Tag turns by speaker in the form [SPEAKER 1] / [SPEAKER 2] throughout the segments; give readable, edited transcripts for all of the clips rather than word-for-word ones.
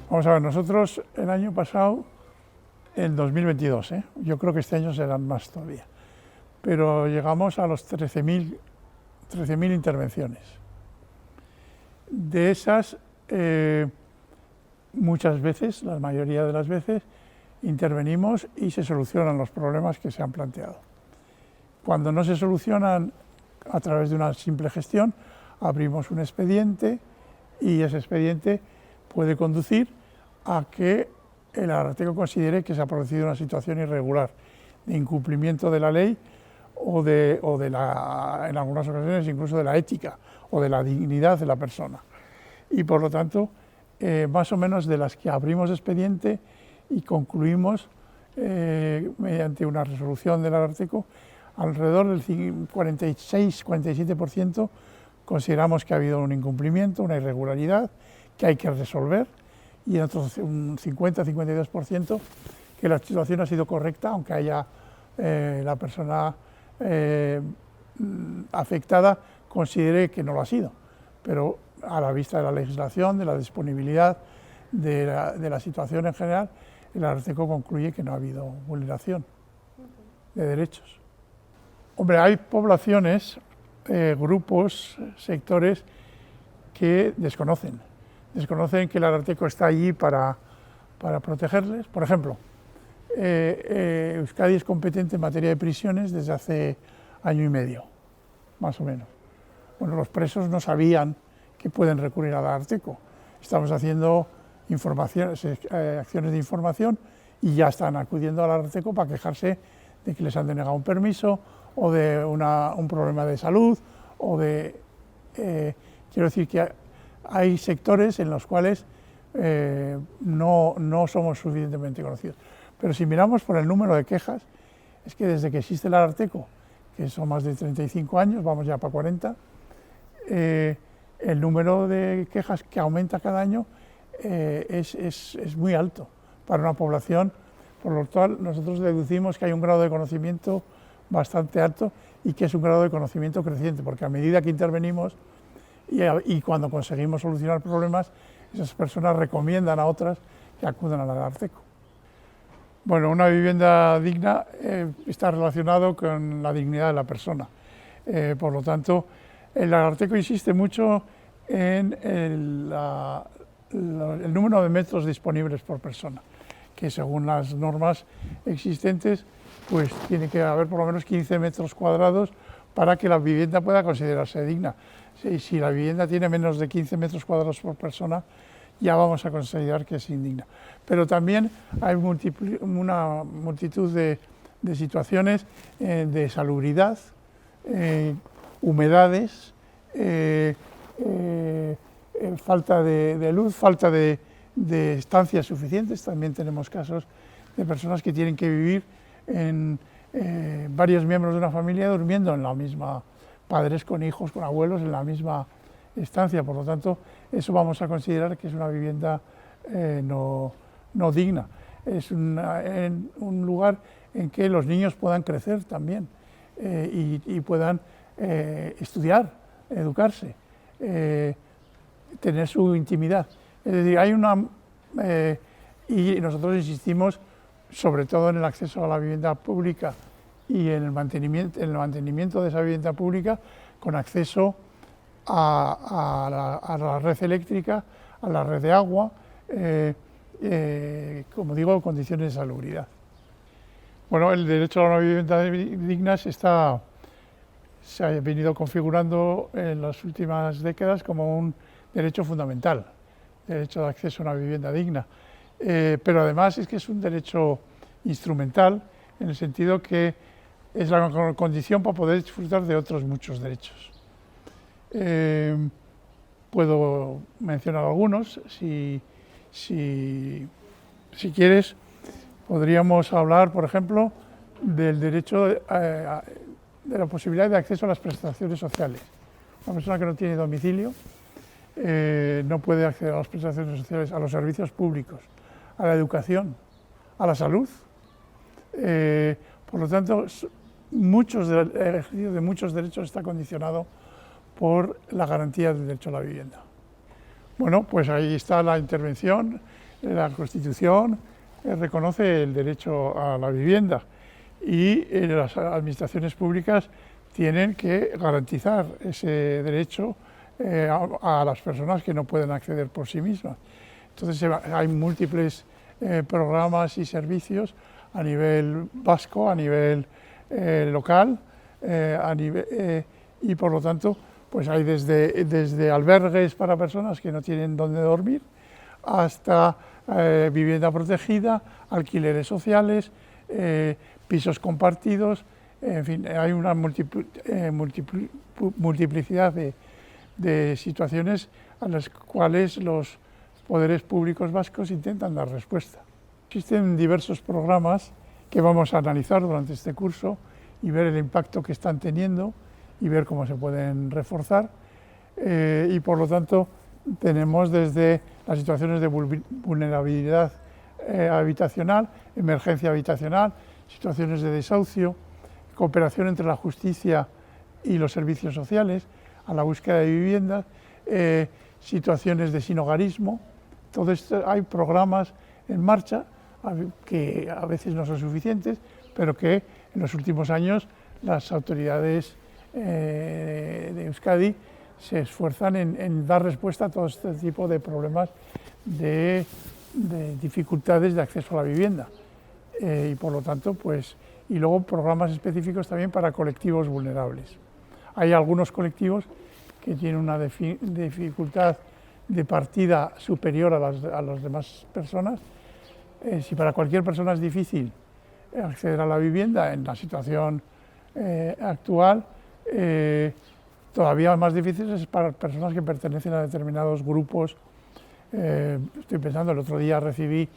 [SPEAKER 1] Vamos a ver, nosotros el año pasado, en 2022, yo creo que este año serán más todavía, pero llegamos a los 13.000 intervenciones. De esas, muchas veces, la mayoría de las veces, intervenimos y se solucionan los problemas que se han planteado. Cuando no se solucionan a través de una simple gestión, abrimos un expediente y ese expediente puede conducir a que el Ararteko considere que se ha producido una situación irregular de incumplimiento de la ley en algunas ocasiones incluso de la ética o de la dignidad de la persona. Y por lo tanto, más o menos de las que abrimos expediente y concluimos mediante una resolución del Ararteko, alrededor del 46-47% consideramos que ha habido un incumplimiento, una irregularidad que hay que resolver, y en otros un 50-52% que la situación ha sido correcta, aunque haya la persona afectada considere que no lo ha sido, pero a la vista de la legislación, de la disponibilidad de la situación en general, el Ararteko concluye que no ha habido vulneración de derechos. Hombre, hay poblaciones, grupos, sectores que desconocen que el Ararteko está allí para protegerles. Por ejemplo, Euskadi es competente en materia de prisiones desde hace año y medio, más o menos. Bueno, los presos no sabían que pueden recurrir al Ararteko. Estamos haciendo acciones de información y ya están acudiendo al Ararteko para quejarse de que les han denegado un permiso o de un problema de salud o de... quiero decir que hay sectores en los cuales no somos suficientemente conocidos. Pero si miramos por el número de quejas, es que desde que existe el Ararteko, que son más de 35 años, vamos ya para 40, el número de quejas que aumenta cada año es muy alto para una población, por lo cual nosotros deducimos que hay un grado de conocimiento bastante alto y que es un grado de conocimiento creciente, porque a medida que intervenimos y cuando conseguimos solucionar problemas, esas personas recomiendan a otras que acudan al Ararteko. Bueno, una vivienda digna está relacionado con la dignidad de la persona. Por lo tanto, el Ararteko insiste mucho en el número de metros disponibles por persona, que según las normas existentes, pues tiene que haber por lo menos 15 metros cuadrados para que la vivienda pueda considerarse digna. Si la vivienda tiene menos de 15 metros cuadrados por persona, ya vamos a considerar que es indigna. Pero también hay una multitud de situaciones de salubridad, humedades, falta de luz, falta de estancias suficientes. También tenemos casos de personas que tienen que vivir varios miembros de una familia durmiendo en la misma, padres con hijos, con abuelos, en la misma estancia. Por lo tanto, eso vamos a considerar que es una vivienda no digna. Es un lugar en que los niños puedan crecer también y puedan estudiar, educarse, tener su intimidad. Es decir, y nosotros insistimos sobre todo en el acceso a la vivienda pública y en el mantenimiento de esa vivienda pública con acceso a la red eléctrica, a la red de agua, como digo, condiciones de salubridad. Bueno, el derecho a una vivienda digna se ha venido configurando en las últimas décadas como un derecho fundamental, derecho de acceso a una vivienda digna. Pero además es que es un derecho instrumental en el sentido que es la condición para poder disfrutar de otros muchos derechos. Puedo mencionar algunos, si quieres, podríamos hablar, por ejemplo, del derecho de la posibilidad de acceso a las prestaciones sociales. Una persona que no tiene domicilio no puede acceder a las prestaciones sociales, a los servicios públicos, a la educación, a la salud. Por lo tanto, el ejercicio de muchos derechos está condicionado por la garantía del derecho a la vivienda. Bueno, pues ahí está la intervención. la Constitución reconoce el derecho a la vivienda y las administraciones públicas tienen que garantizar ese derecho a las personas que no pueden acceder por sí mismas. Entonces hay múltiples programas y servicios a nivel vasco, a nivel local, y por lo tanto pues hay desde albergues para personas que no tienen dónde dormir hasta vivienda protegida, alquileres sociales, pisos compartidos, en fin, hay una multiplicidad de situaciones a las cuales los poderes públicos vascos intentan dar respuesta. Existen diversos programas que vamos a analizar durante este curso y ver el impacto que están teniendo y ver cómo se pueden reforzar, y por lo tanto tenemos desde las situaciones de vulnerabilidad habitacional, emergencia habitacional, situaciones de desahucio, cooperación entre la justicia y los servicios sociales, a la búsqueda de viviendas, situaciones de sinhogarismo. Todo esto, hay programas en marcha que a veces no son suficientes, pero que en los últimos años las autoridades de Euskadi se esfuerzan en dar respuesta a todo este tipo de problemas de dificultades de acceso a la vivienda. Y por lo tanto, pues, y luego programas específicos también para colectivos vulnerables. Hay algunos colectivos que tienen una dificultad de partida superior a las demás personas. Si para cualquier persona es difícil acceder a la vivienda en la situación actual, todavía más difícil es para personas que pertenecen a determinados grupos. Estoy pensando, el otro día recibí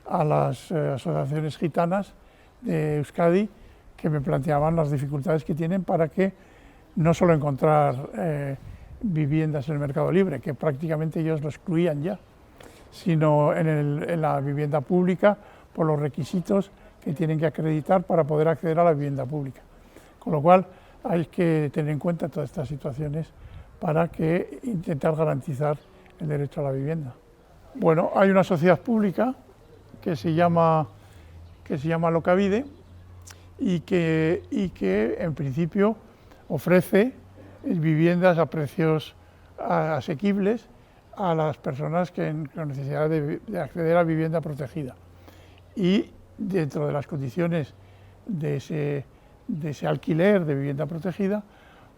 [SPEAKER 1] a las asociaciones gitanas de Euskadi que me planteaban las dificultades que tienen para que no solo encontrar viviendas en el mercado libre, que prácticamente ellos lo excluían ya, sino en la vivienda pública por los requisitos que tienen que acreditar para poder acceder a la vivienda pública. Con lo cual hay que tener en cuenta todas estas situaciones para que intentar garantizar el derecho a la vivienda. Bueno, hay una sociedad pública que se llama Alokabide y que en principio ofrece viviendas a precios asequibles a las personas con necesidad de acceder a vivienda protegida. Y dentro de las condiciones de ese alquiler de vivienda protegida,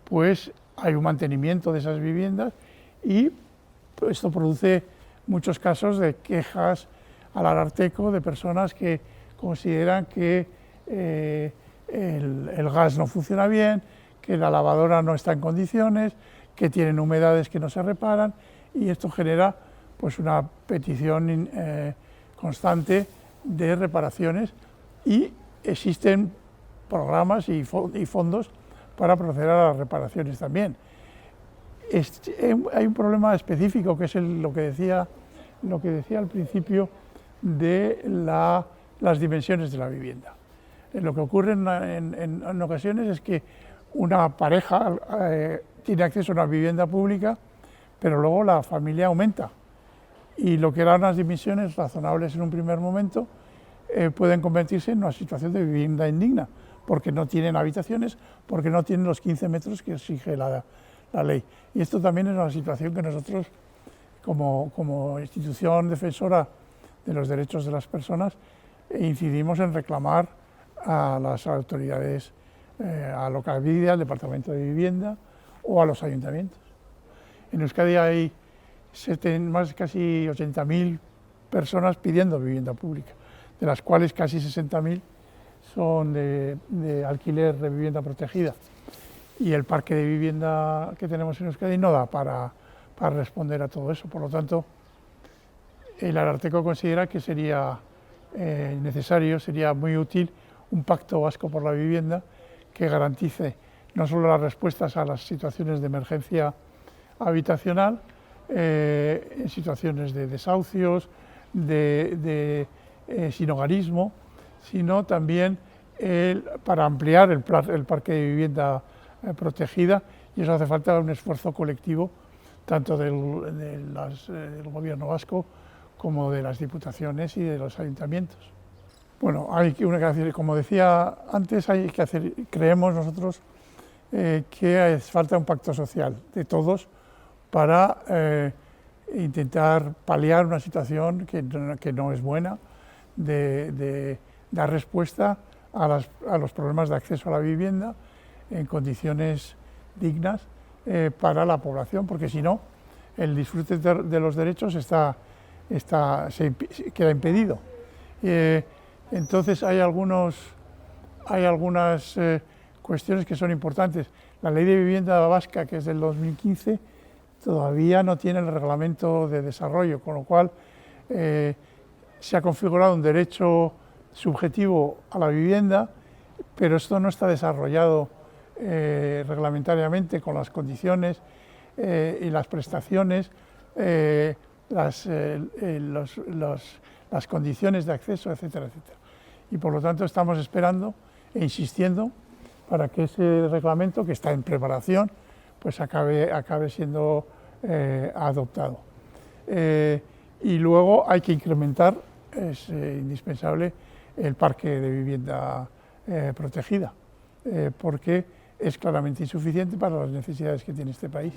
[SPEAKER 1] pues hay un mantenimiento de esas viviendas y esto produce muchos casos de quejas al Ararteko de personas que consideran que el gas no funciona bien, que la lavadora no está en condiciones, que tienen humedades que no se reparan, y esto genera pues una petición constante de reparaciones, y existen programas y fondos para proceder a las reparaciones también. Hay un problema específico que es lo que decía al principio de las dimensiones de la vivienda. Lo que ocurre en ocasiones es que una pareja tiene acceso a una vivienda pública, pero luego la familia aumenta y lo que eran unas dimensiones razonables en un primer momento pueden convertirse en una situación de vivienda indigna, porque no tienen habitaciones, porque no tienen los 15 metros que exige la ley. Y esto también es una situación que nosotros, como institución defensora de los derechos de las personas, incidimos en reclamar a las autoridades, a Alokabide, al Departamento de Vivienda o a los ayuntamientos. En Euskadi hay casi 80.000 personas pidiendo vivienda pública, de las cuales casi 60.000 son de alquiler de vivienda protegida. Y el parque de vivienda que tenemos en Euskadi no da para responder a todo eso. Por lo tanto, el Ararteko considera que sería necesario, sería muy útil un pacto vasco por la vivienda que garantice no solo las respuestas a las situaciones de emergencia habitacional, en situaciones de desahucios, de sinhogarismo, sino también para ampliar el parque de vivienda protegida, y eso hace falta un esfuerzo colectivo tanto del gobierno vasco como de las diputaciones y de los ayuntamientos. Bueno, hay que hacer, como decía antes, creemos nosotros que falta un pacto social de todos para intentar paliar una situación que no es buena, de dar respuesta a los problemas de acceso a la vivienda en condiciones dignas para la población, porque si no, el disfrute de los derechos queda impedido. Entonces hay algunas cuestiones que son importantes. La Ley de Vivienda Vasca, que es del 2015, todavía no tiene el reglamento de desarrollo, con lo cual se ha configurado un derecho subjetivo a la vivienda, pero esto no está desarrollado reglamentariamente con las condiciones y las prestaciones, las condiciones de acceso, etcétera, etcétera. Y por lo tanto estamos esperando e insistiendo para que ese reglamento, que está en preparación, pues acabe siendo adoptado. Y luego hay que incrementar, es indispensable, el parque de vivienda protegida, porque es claramente insuficiente para las necesidades que tiene este país.